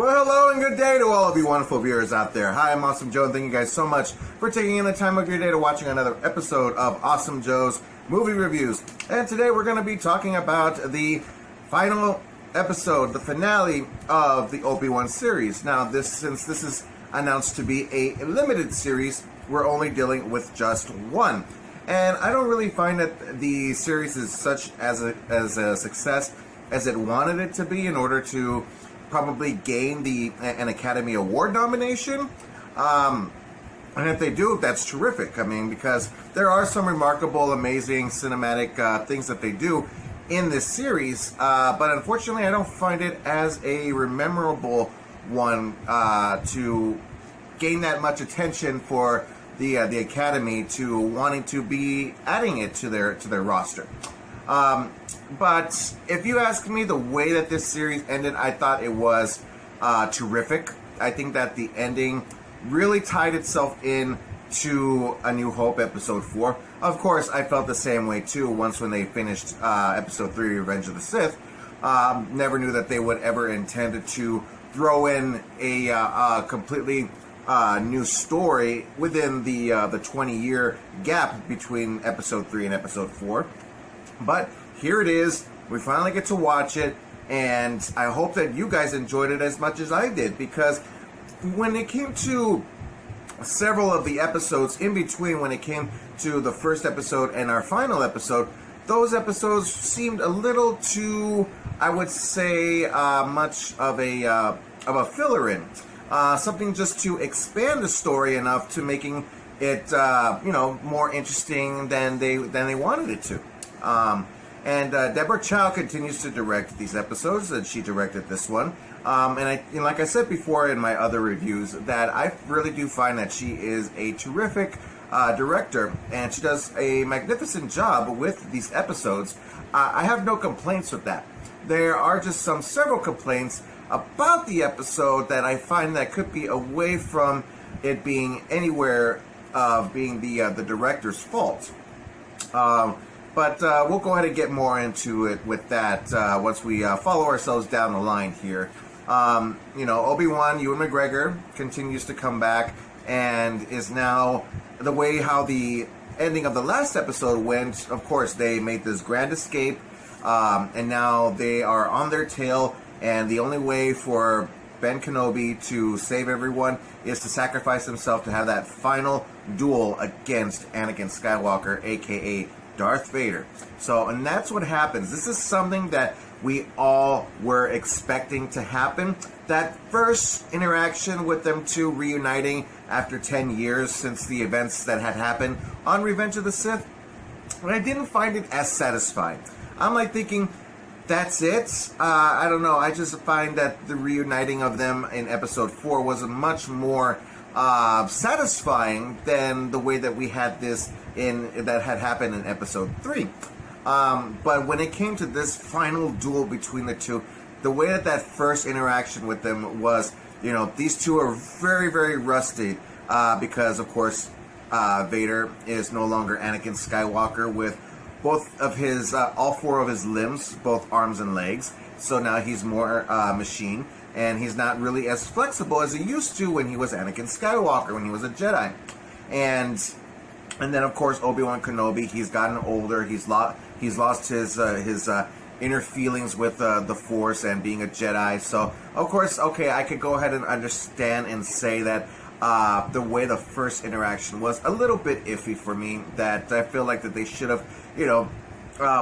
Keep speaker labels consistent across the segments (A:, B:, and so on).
A: Well, hello and good day to all of you wonderful viewers out there. Hi, I'm Awesome Joe, and thank you guys so much for taking in the time of your day to watching another episode of Awesome Joe's Movie Reviews. And today we're going to be talking about the final episode, the finale of the Obi-Wan series. Now, since this is announced to be a limited series, we're only dealing with just one. And I don't really find that the series is such as a success as it wanted it to be in order to probably gain an Academy Award nomination. And if they do, that's terrific. I mean, because there are some remarkable, amazing cinematic things that they do in this series. But unfortunately, I don't find it as a memorable one to gain that much attention for the Academy to wanting to be adding it to their roster. But if you ask me, the way that this series ended, I thought it was terrific. I think that the ending really tied itself in to A New Hope Episode 4. Of course, I felt the same way too when they finished Episode 3, Revenge of the Sith. Never knew that they would ever intend to throw in a completely new story within the 20-year gap between Episode 3 and Episode 4. But here it is. We finally get to watch it, and I hope that you guys enjoyed it as much as I did, because when it came to several of the episodes in between, when it came to the first episode and our final episode, those episodes seemed a little too, I would say, much of a filler-in. Something just to expand the story enough to making it, more interesting than they wanted it to. And Deborah Chow continues to direct these episodes, and she directed this one. And like I said before in my other reviews, that I really do find that she is a terrific director, and she does a magnificent job with these episodes. I have no complaints with that. There are just several complaints about the episode that I find that could be away from it being anywhere being the director's fault. But we'll go ahead and get more into it with that once we follow ourselves down the line here. Obi-Wan, Ewan McGregor, continues to come back and is now, the way how the ending of the last episode went, of course, they made this grand escape, and now they are on their tail, and the only way for Ben Kenobi to save everyone is to sacrifice himself to have that final duel against Anakin Skywalker, aka Darth Vader. And that's what happens. This is something that we all were expecting to happen. That first interaction with them two reuniting after 10 years since the events that had happened on Revenge of the Sith, but I didn't find it as satisfying. I'm like thinking, that's it? I don't know. I just find that the reuniting of them in Episode 4 was much more satisfying than the way that we had this that had happened in Episode 3. But when it came to this final duel between the two, the way that first interaction with them was, these two are very, very rusty because, of course, Vader is no longer Anakin Skywalker with both of his, all four of his limbs, both arms and legs. So now he's more machine, and he's not really as flexible as he used to when he was Anakin Skywalker, when he was a Jedi. And then, of course, Obi-Wan Kenobi, he's gotten older, he's lost his inner feelings with the Force and being a Jedi. So, of course, okay, I could go ahead and understand and say that the way the first interaction was a little bit iffy for me, that I feel like that they should have,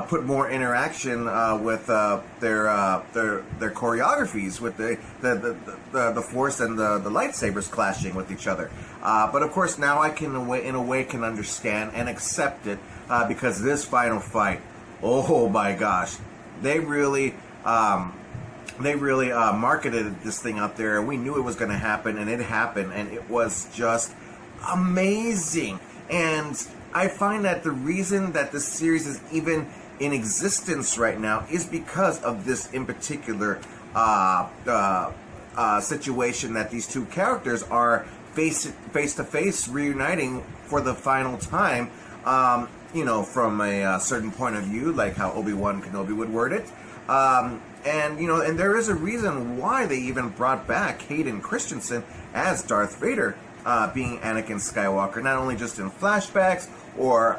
A: put more interaction with their choreographies, with the Force and the lightsabers clashing with each other. But of course, now I can in a way can understand and accept it because this final fight, oh my gosh, they really marketed this thing out there, and we knew it was going to happen, and it happened, and it was just amazing. And I find that the reason that this series is even in existence right now is because of this in particular situation that these two characters are face-to-face reuniting for the final time, from a certain point of view, like how Obi-Wan Kenobi would word it. And, and there is a reason why they even brought back Hayden Christensen as Darth Vader, being Anakin Skywalker, not only just in flashbacks or,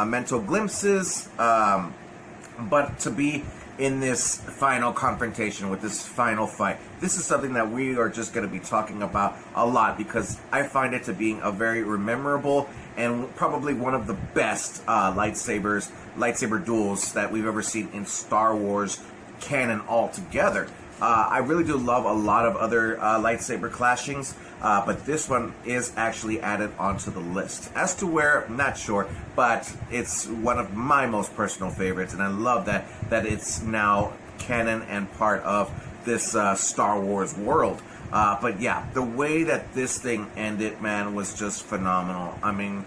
A: mental glimpses, but to be in this final confrontation with this final fight. This is something that we are just going to be talking about a lot because I find it to being a very memorable and probably one of the best lightsaber duels that we've ever seen in Star Wars canon altogether. I really do love a lot of other lightsaber clashings, but this one is actually added onto the list. As to where, I'm not sure, but it's one of my most personal favorites, and I love that it's now canon and part of this Star Wars world. But yeah, the way that this thing ended, man, was just phenomenal. I mean,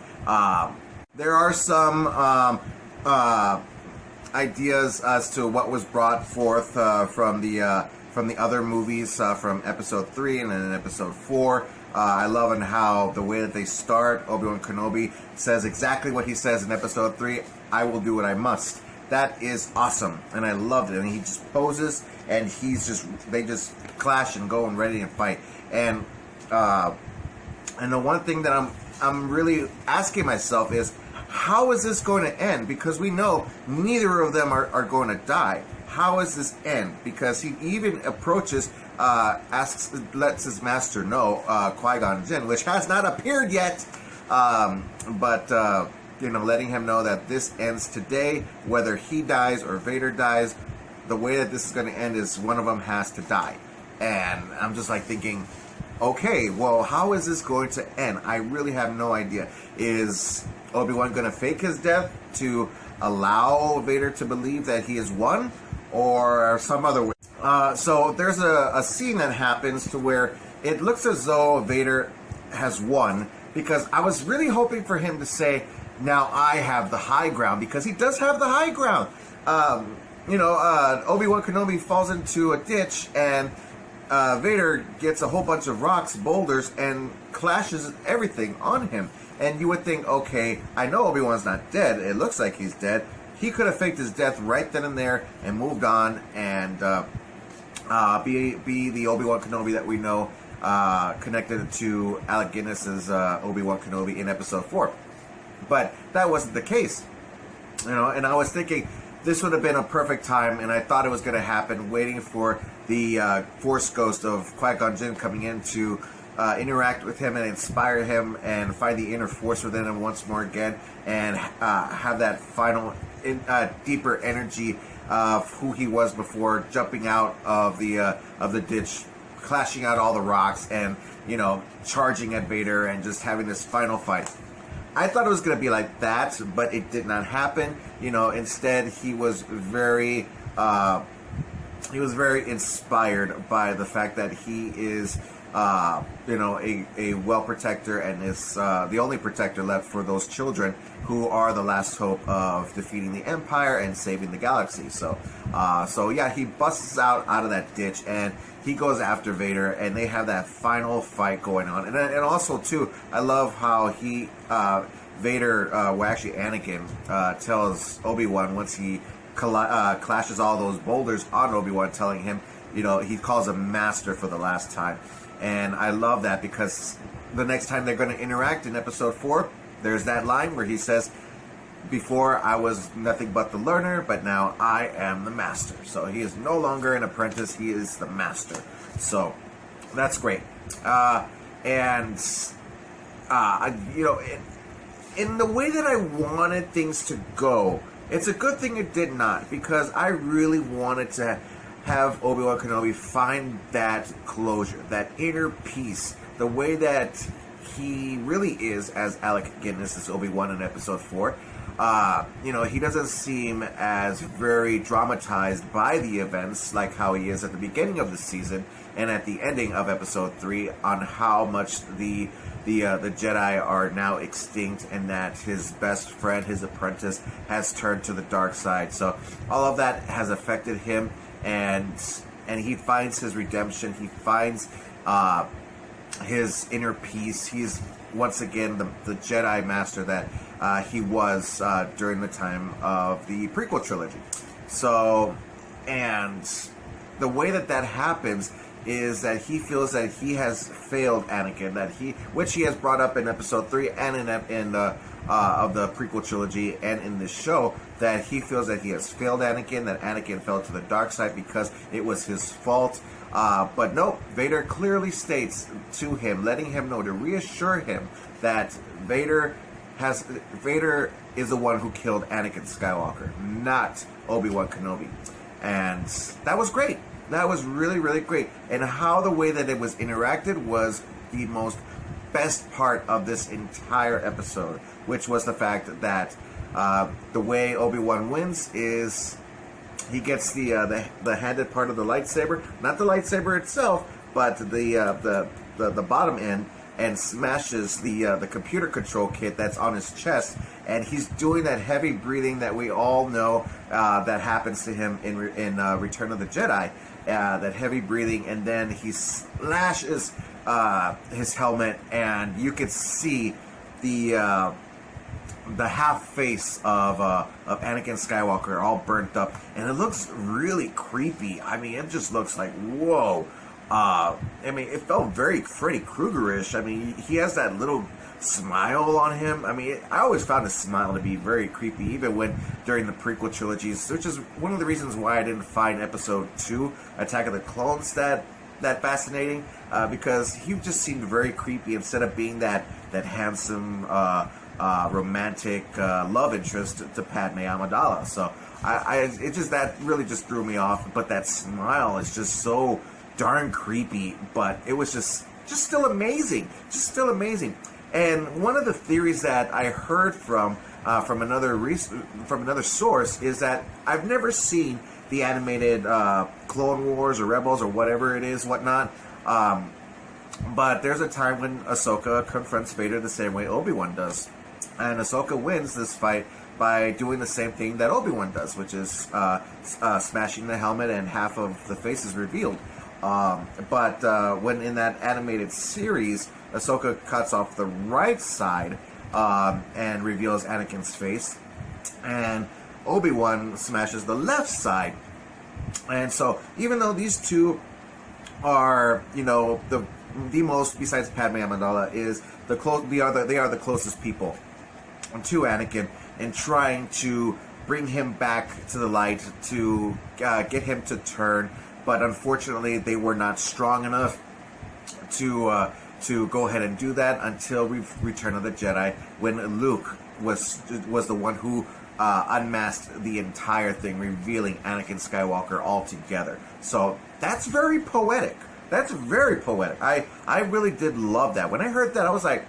A: there are some ideas as to what was brought forth from the other movies, from Episode 3 and then Episode 4. I love how the way that they start, Obi-Wan Kenobi says exactly what he says in Episode 3, I will do what I must. That is awesome, and I loved it. And he just poses, and they just clash and go and ready to fight. And the one thing that I'm really asking myself is, how is this going to end? Because we know neither of them are going to die. How is this end? Because he even approaches, lets his master know, Qui-Gon Jinn, which has not appeared yet, but letting him know that this ends today, whether he dies or Vader dies. The way that this is going to end is one of them has to die. And I'm just like thinking, okay, well, how is this going to end? I really have no idea. Is Obi-Wan going to fake his death to allow Vader to believe that he has won, or some other way? So there's a scene that happens to where it looks as though Vader has won, because I was really hoping for him to say, now I have the high ground, because he does have the high ground. Obi-Wan Kenobi falls into a ditch, and Vader gets a whole bunch of rocks, boulders, and clashes everything on him. And you would think, okay, I know Obi-Wan's not dead. It looks like he's dead. He could have faked his death right then and there and moved on and be the Obi-Wan Kenobi that we know, connected to Alec Guinness's Obi-Wan Kenobi in Episode 4. But that wasn't the case. And I was thinking this would have been a perfect time, and I thought it was going to happen, waiting for the Force Ghost of Qui-Gon Jinn coming in to interact with him and inspire him and find the inner force within him once more again, and have that final deeper energy of who he was before, jumping out of the ditch, clashing out all the rocks, and charging at Vader and just having this final fight. I thought it was going to be like that, but it did not happen. Instead he was very inspired by the fact that he is a well protector, and is the only protector left for those children who are the last hope of defeating the Empire and saving the galaxy. So yeah, he busts out of that ditch, and he goes after Vader, and they have that final fight going on. And also too, I love how Anakin tells Obi-Wan, once he clashes all those boulders on Obi-Wan, telling him, he calls him master for the last time. And I love that, because the next time they're going to interact in Episode 4, there's that line where he says, before I was nothing but the learner, but now I am the master. So he is no longer an apprentice, he is the master. So that's great. In the way that I wanted things to go, it's a good thing it did not, because I really wanted to have Obi-Wan Kenobi find that closure, that inner peace, the way that he really is as Alec Guinness as Obi-Wan in Episode 4. He doesn't seem as very dramatized by the events like how he is at the beginning of the season and at the ending of Episode 3, on how much the Jedi are now extinct, and that his best friend, his apprentice, has turned to the dark side. So all of that has affected him, and he finds his redemption. He finds his inner peace. He's once again the Jedi Master that he was during the time of the prequel trilogy. So, And the way that happens is that he feels that he has failed Anakin, which he has brought up in episode 3 and in the of the prequel trilogy and in this show, that he feels that he has failed Anakin, that Anakin fell to the dark side because it was his fault. But no, Vader clearly states to him, letting him know, to reassure him that Vader is the one who killed Anakin Skywalker, not Obi-Wan Kenobi. And that was great. That was really, really great. And how the way that it was interacted was the best part of this entire episode, which was the fact that the way Obi-Wan wins is he gets the handed part of the lightsaber, not the lightsaber itself, but the bottom end, and smashes the computer control kit that's on his chest, and he's doing that heavy breathing that we all know that happens to him in Return of the Jedi, that heavy breathing, and then he slashes his helmet, and you could see the half face of Anakin Skywalker all burnt up, and it looks really creepy. I mean, it just looks like, whoa. I mean, it felt very Freddy Krueger-ish. I mean, he has that little smile on him. I mean, I always found his smile to be very creepy, even during the prequel trilogies, which is one of the reasons why I didn't find Episode 2, Attack of the Clones, that fascinating, because he just seemed very creepy instead of being that handsome, romantic love interest to Padme Amidala. So that really just threw me off. But that smile is just so darn creepy. But it was just still amazing, And one of the theories that I heard from another source is that I've never seen the animated Clone Wars or Rebels or whatever it is, whatnot. But there's a time when Ahsoka confronts Vader the same way Obi-Wan does. And Ahsoka wins this fight by doing the same thing that Obi-Wan does, which is smashing the helmet and half of the face is revealed. But when in that animated series, Ahsoka cuts off the right side and reveals Anakin's face, and Obi-Wan smashes the left side. And so, even though these two are, the most, besides Padme Amidala, they are the closest people to Anakin, and trying to bring him back to the light, to get him to turn, but unfortunately they were not strong enough to go ahead and do that until Return of the Jedi, when Luke was the one who unmasked the entire thing, revealing Anakin Skywalker altogether. So that's very poetic. I really did love that. When I heard that, I was like,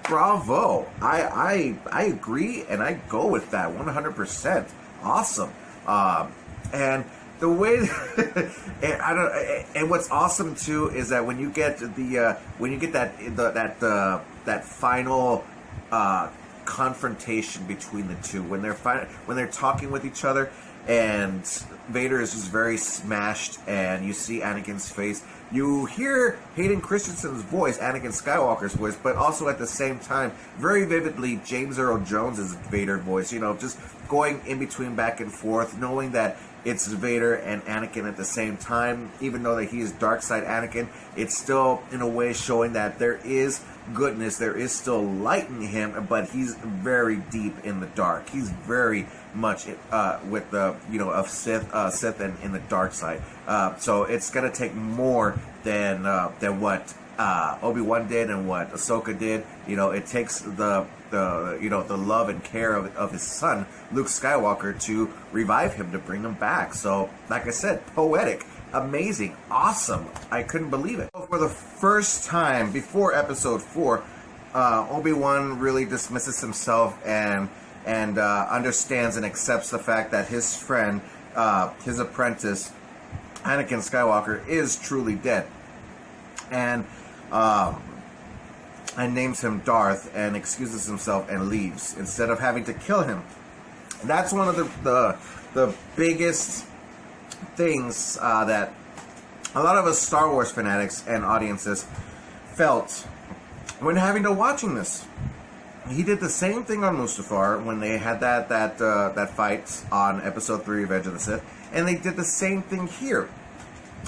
A: bravo. I agree, and I go with that 100%. Awesome. And the way and what's awesome too is that when you get that final confrontation between the two, when they're talking with each other, and Vader is just very smashed, and you see Anakin's face. You hear Hayden Christensen's voice, Anakin Skywalker's voice, but also at the same time, very vividly, James Earl Jones's Vader voice. Just going in between, back and forth, knowing that it's Vader and Anakin at the same time. Even though that he is dark side Anakin, it's still in a way showing that there is goodness, there is still light in him, but he's very deep in the dark. He's very much with the of Sith and in the dark side. So it's gonna take more than what Obi-Wan did and what Ahsoka did. It takes the love and care of his son Luke Skywalker to revive him, to bring him back. So, like I said, poetic, amazing, awesome. I couldn't believe it. For the first time before Episode 4, Obi-Wan really dismisses himself and understands and accepts the fact that his friend, his apprentice, Anakin Skywalker, is truly dead, and names him Darth, and excuses himself and leaves instead of having to kill him. That's one of the biggest things that a lot of us Star Wars fanatics and audiences felt when having to watching this. He did the same thing on Mustafar when they had that fight on Episode 3, Revenge of the Sith. and they did the same thing here.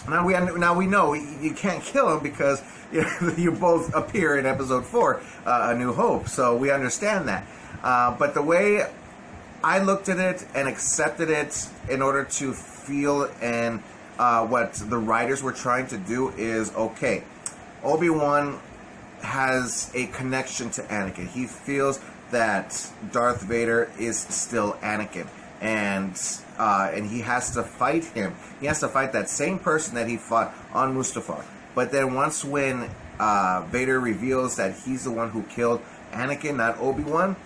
A: Now we know you can't kill him because you both appear in Episode 4, A New Hope, so we understand that. But the way I looked at it and accepted it in order to feel and what the writers were trying to do is, okay, Obi-Wan has a connection to Anakin. He feels that Darth Vader is still Anakin, and he has to fight him. He has to fight that same person that he fought on Mustafar. But then once when Vader reveals that he's the one who killed Anakin, not Obi-Wan,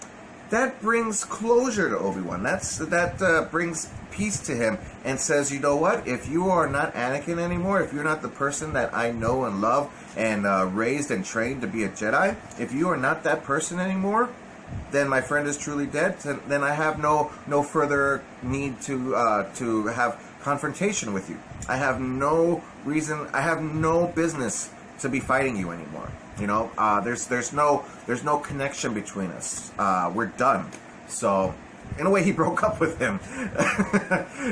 A: that brings closure to Obi-Wan. That brings peace to him and says, you know what? If you are not Anakin anymore, if you're not the person that I know and love and raised and trained to be a Jedi, if you are not that person anymore, then my friend is truly dead. Then I have no further need to have confrontation with you. I have no reason. I have no business to be fighting you anymore. You know, there's no connection between us. We're done. So, in a way, he broke up with him.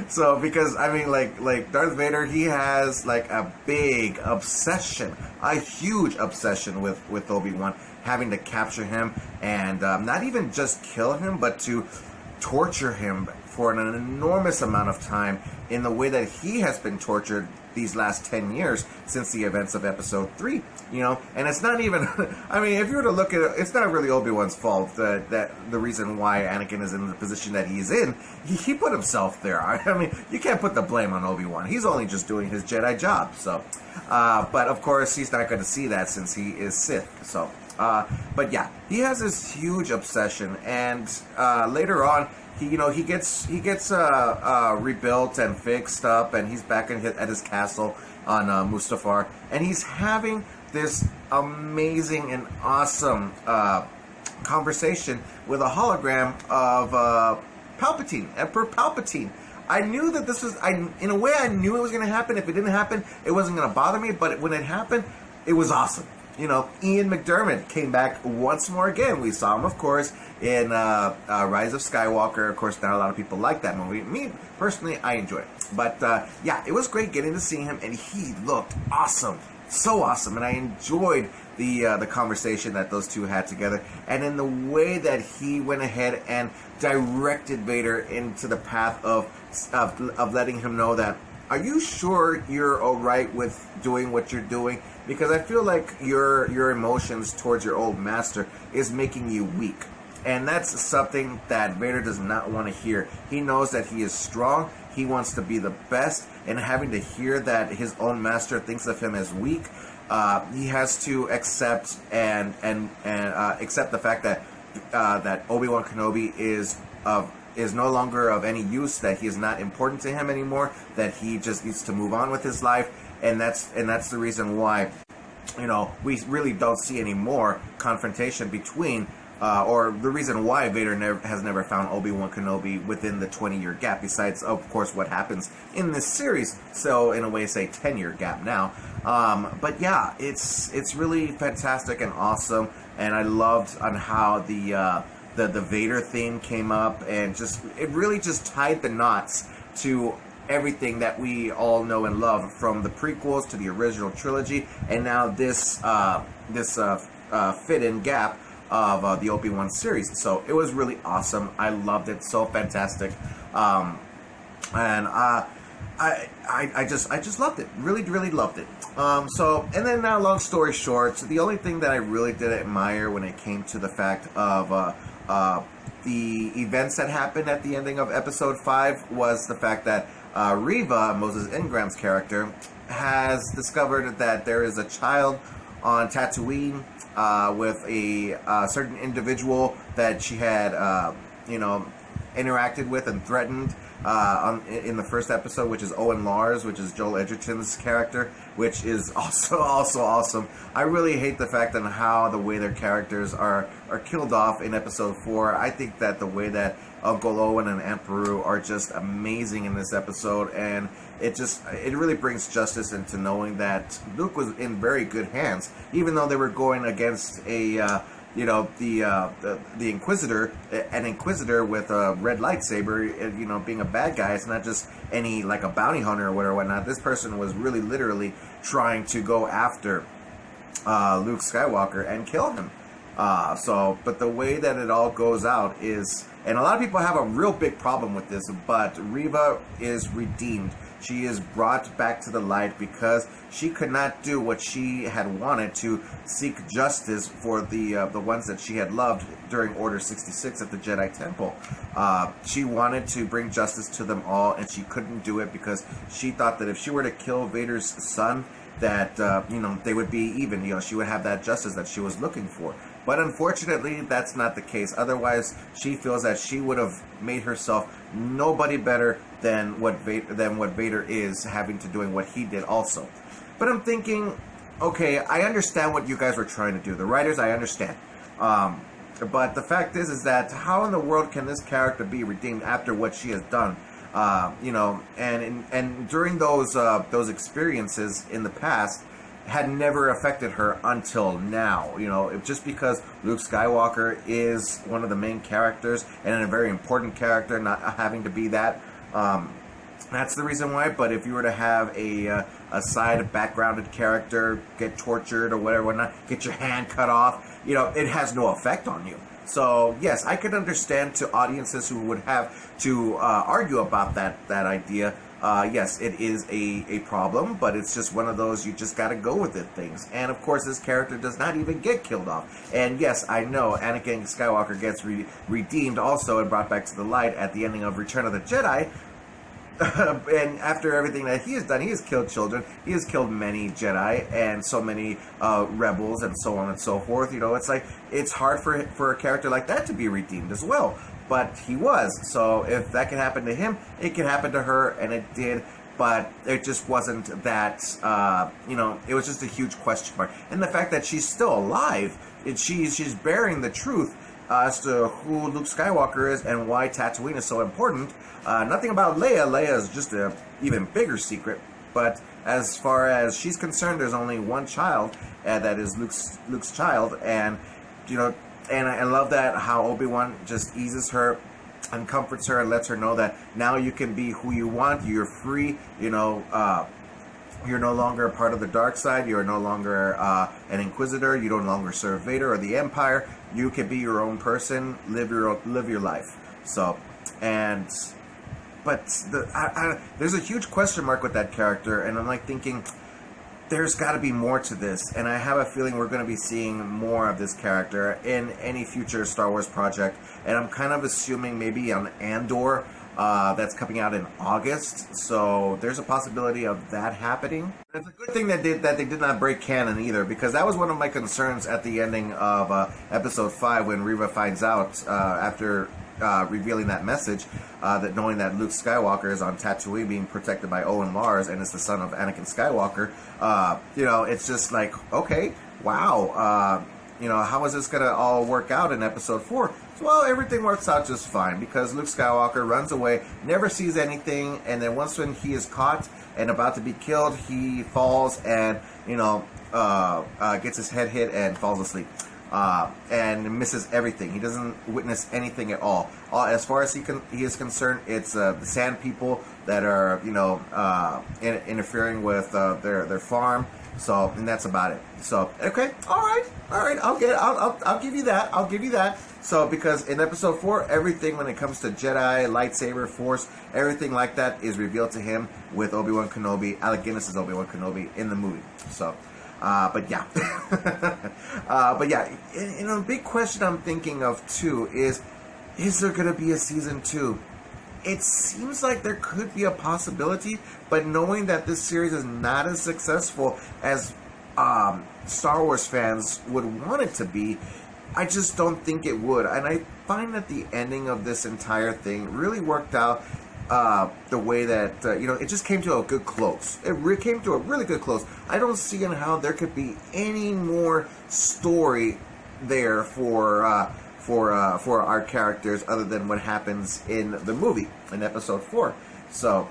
A: So, because I mean, like Darth Vader, he has like a big obsession, a huge obsession with Obi-Wan, having to capture him and not even just kill him, but to torture him for an enormous amount of time in the way that he has been tortured these last 10 years since the events of Episode 3, you know. And it's not even, I mean, if you were to look at it, it's not really Obi-Wan's fault that the reason why Anakin is in the position that he's in. He put himself there. I mean, you can't put the blame on Obi-Wan. He's only just doing his Jedi job. So, but of course, he's not going to see that since he is Sith. So, but yeah, he has this huge obsession, and later on, he gets rebuilt and fixed up, and he's back at his castle on Mustafar, and he's having this amazing and awesome conversation with a hologram of Palpatine, Emperor Palpatine. I knew that this was, in a way, I knew it was going to happen. If it didn't happen, it wasn't going to bother me, but when it happened, it was awesome. You know, Ian McDiarmid came back once more again. We saw him, of course, in Rise of Skywalker. Of course, not a lot of people like that movie. Me, personally, I enjoy it. But, yeah, it was great getting to see him, and he looked awesome. So awesome. And I enjoyed the conversation that those two had together. And in the way that he went ahead and directed Vader into the path of letting him know that, are you sure you're all right with doing what you're doing? Because I feel like your emotions towards your old master is making you weak. And that's something that Vader does not want to hear. He knows that he is strong. He wants to be the best. And having to hear that his own master thinks of him as weak, he has to accept and accept the fact that that Obi-Wan Kenobi is no longer of any use, that he is not important to him anymore, that he just needs to move on with his life, and that's the reason why, you know, we really don't see any more confrontation between, or the reason why Vader has never found Obi-Wan Kenobi within the 20-year gap, besides, of course, what happens in this series, so in a way, say, 10-year gap now. But yeah, it's really fantastic and awesome, and I loved on how the Vader theme came up, and it really just tied the knots to everything that we all know and love, from the prequels to the original trilogy, and now this fit-in gap of the Obi-Wan series. So it was really awesome. I loved it. So fantastic. And I just loved it. Really, really loved it. And then now, long story short, the only thing that I really did admire when it came to the fact of the events that happened at the ending of Episode 5 was the fact that Reva, Moses Ingram's character, has discovered that there is a child on Tatooine with a certain individual that she had, interacted with and threatened in the first episode, which is Owen Lars, which is Joel Edgerton's character, which is also awesome. I really hate the fact on how the way their characters are killed off in Episode 4. I think that the way that Uncle Owen and Aunt Beru are just amazing in this episode, and it really brings justice into knowing that Luke was in very good hands, even though they were going against a the Inquisitor, an Inquisitor with a red lightsaber, being a bad guy. It's not just any like a bounty hunter or whatnot. This person was really literally trying to go after Luke Skywalker and kill him. But the way that it all goes out is, and a lot of people have a real big problem with this, but Reva is redeemed. She is brought back to the light because she could not do what she had wanted to seek justice for the ones that she had loved during Order 66 at the Jedi Temple. She wanted to bring justice to them all, and she couldn't do it because she thought that if she were to kill Vader's son, that they would be even. She would have that justice that she was looking for. But unfortunately, that's not the case. Otherwise, she feels that she would have made herself nobody better than what Vader is, having to doing what he did also. But I'm thinking, okay, I understand what you guys were trying to do. The writers, I understand. But the fact is that how in the world can this character be redeemed after what she has done? And during those experiences in the past had never affected her until now. Just because Luke Skywalker is one of the main characters and a very important character, not having to be that, that's the reason why. But if you were to have a side backgrounded character get tortured or whatever, get your hand cut off, it has no effect on you. So yes, I could understand to audiences who would have to argue about that idea. Yes, it is a problem, but it's just one of those you just got to go with it things. And of course, this character does not even get killed off. And yes, I know Anakin Skywalker gets redeemed also and brought back to the light at the ending of Return of the Jedi. And after everything that he has done, he has killed children, he has killed many Jedi and so many rebels and so on and so forth. It's like, it's hard for a character like that to be redeemed as well. But he was. So if that can happen to him, it can happen to her, and it did. But it just wasn't that, it was just a huge question mark. And the fact that she's still alive, she's bearing the truth as to who Luke Skywalker is and why Tatooine is so important. Nothing about Leia. Leia is just an even bigger secret. But as far as she's concerned, there's only one child that is Luke's child, and and I love that how Obi-Wan just eases her and comforts her and lets her know that now you can be who you want. You're free. You're no longer a part of the dark side. You're no longer an Inquisitor. You no longer serve Vader or the Empire. You can be your own person. Live your life. So, but there's a huge question mark with that character, and I'm like thinking, there's got to be more to this, and I have a feeling we're going to be seeing more of this character in any future Star Wars project, and I'm kind of assuming maybe on Andor, that's coming out in August, so there's a possibility of that happening. It's a good thing that they did not break canon either, because that was one of my concerns at the ending of Episode 5 when Reva finds out after revealing that message, that knowing that Luke Skywalker is on Tatooine being protected by Owen Lars and is the son of Anakin Skywalker. It's just like, okay, wow, how is this going to all work out in Episode 4? Well, everything works out just fine because Luke Skywalker runs away, never sees anything, and then once when he is caught and about to be killed, he falls and, gets his head hit and falls asleep. And misses everything. He doesn't witness anything at all. As far as he is concerned, it's the Sand People that are, interfering with their farm. So, and that's about it. So, okay, all right. I'll give you that. So, because in Episode 4, everything when it comes to Jedi, lightsaber, Force, everything like that is revealed to him with Obi-Wan Kenobi. Alec Guinness is Obi-Wan Kenobi in the movie. So. But yeah, a big question I'm thinking of too is there going to be a season 2? It seems like there could be a possibility, but knowing that this series is not as successful as Star Wars fans would want it to be, I just don't think it would. And I find that the ending of this entire thing really worked out the way that, it just came to a good close. It came to a really good close. I don't see how there could be any more story there for our characters other than what happens in the movie, in Episode 4. So,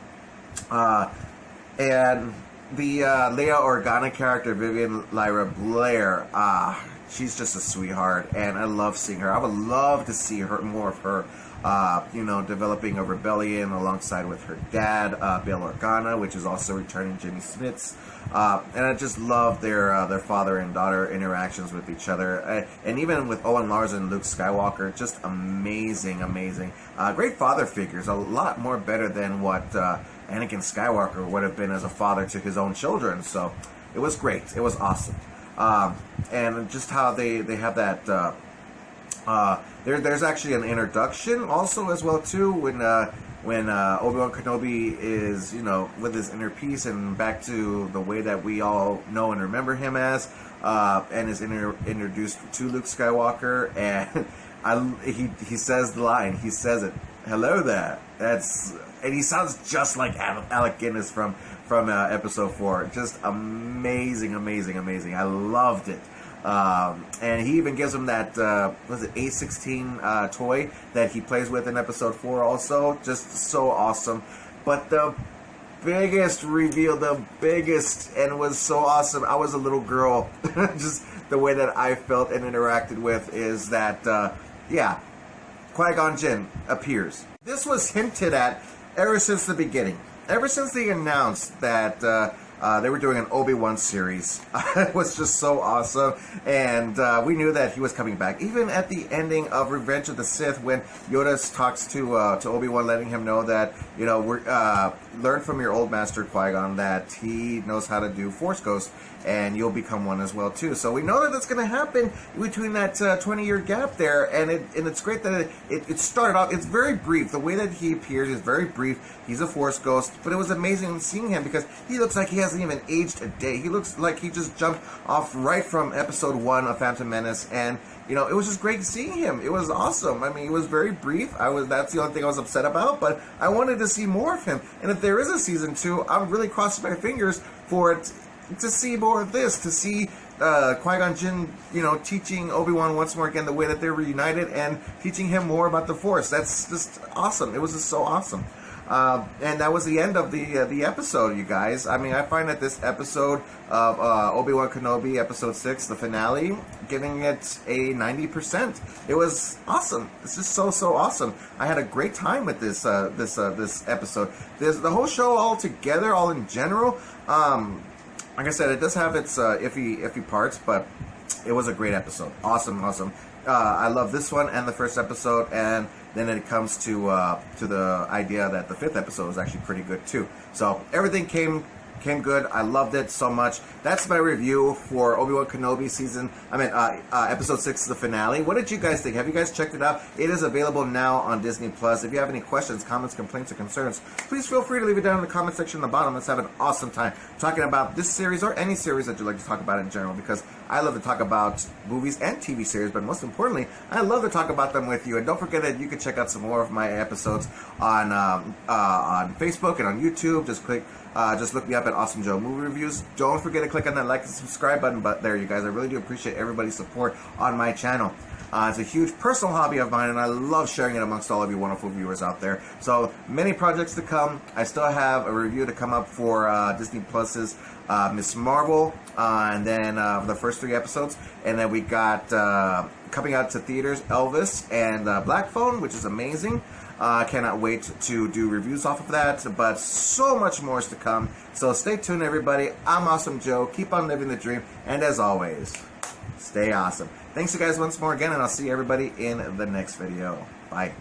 A: and the Leia Organa character, Vivian Lyra Blair, she's just a sweetheart, and I love seeing her. I would love to see her more of her, developing a rebellion alongside with her dad, Bail Organa, which is also returning Jimmy Smits. And I just love their father and daughter interactions with each other, and even with Owen Lars and Luke Skywalker, just amazing. Great father figures, a lot more better than what Anakin Skywalker would have been as a father to his own children. So it was great. It was awesome. And just how they have that. There's actually an introduction also as well too when Obi-Wan Kenobi is, with his inner peace and back to the way that we all know and remember him as, and is introduced to Luke Skywalker, and he says the line, he says it, "Hello there." And he sounds just like Alec Guinness from Episode 4. Just amazing. I loved it. And he even gives him that, Ep.6 toy that he plays with in Episode 4 also. Just so awesome. But the biggest reveal, and was so awesome, I was a little girl, just the way that I felt and interacted with, is that, Qui-Gon Jinn appears. This was hinted at ever since the beginning. Ever since they announced that they were doing an Obi-Wan series. It was just so awesome, and we knew that he was coming back. Even at the ending of Revenge of the Sith, when Yoda talks to Obi-Wan, letting him know that, learn from your old master Qui-Gon that he knows how to do Force Ghost, and you'll become one as well too. So we know that that's going to happen between that 20-year gap there, and it's great that it started off. It's very brief. The way that he appears is very brief. He's a Force Ghost, but it was amazing seeing him because he looks like he hasn't even aged a day. He looks like he just jumped off right from Episode 1 of Phantom Menace, and it was just great seeing him. It was awesome. I mean, it was very brief. That's the only thing I was upset about, but I wanted to see more of him. And if there is a season 2, I'm really crossing my fingers for it to see more of this, to see Qui-Gon Jinn, teaching Obi-Wan once more again the way that they're reunited and teaching him more about the Force. That's just awesome. It was just so awesome. And that was the end of the episode, you guys. I mean, I find that this episode of Obi-Wan Kenobi, Episode 6, the finale, giving it a 90%. It was awesome. It's just so awesome. I had a great time with this episode. The whole show all together, all in general. Like I said, it does have its iffy parts, but it was a great episode. Awesome. I love this one and the first episode, and then it comes to the idea that the 5th episode was actually pretty good too. So everything came good. I loved it so much. That's my review for Obi-Wan Kenobi Episode 6, the finale. What did you guys think? Have you guys checked it out? It is available now on Disney+. If you have any questions, comments, complaints, or concerns, please feel free to leave it down in the comment section on the bottom. Let's have an awesome time talking about this series or any series that you'd like to talk about in general, because I love to talk about movies and TV series, but most importantly, I love to talk about them with you. And don't forget that you can check out some more of my episodes on Facebook and on YouTube. Just look me up at Awesome Joe Movie Reviews. Don't forget to click on that like and subscribe button there, you guys. I really do appreciate everybody's support on my channel. It's a huge personal hobby of mine, and I love sharing it amongst all of you wonderful viewers out there. So, many projects to come. I still have a review to come up for Disney Plus's Ms. Marvel, and then the first 3 episodes. And then we got, coming out to theaters, Elvis and Black Phone, which is amazing. I cannot wait to do reviews off of that, but so much more is to come. So stay tuned, everybody. I'm Awesome Joe. Keep on living the dream. And as always, stay awesome. Thanks you guys once more again, and I'll see everybody in the next video. Bye.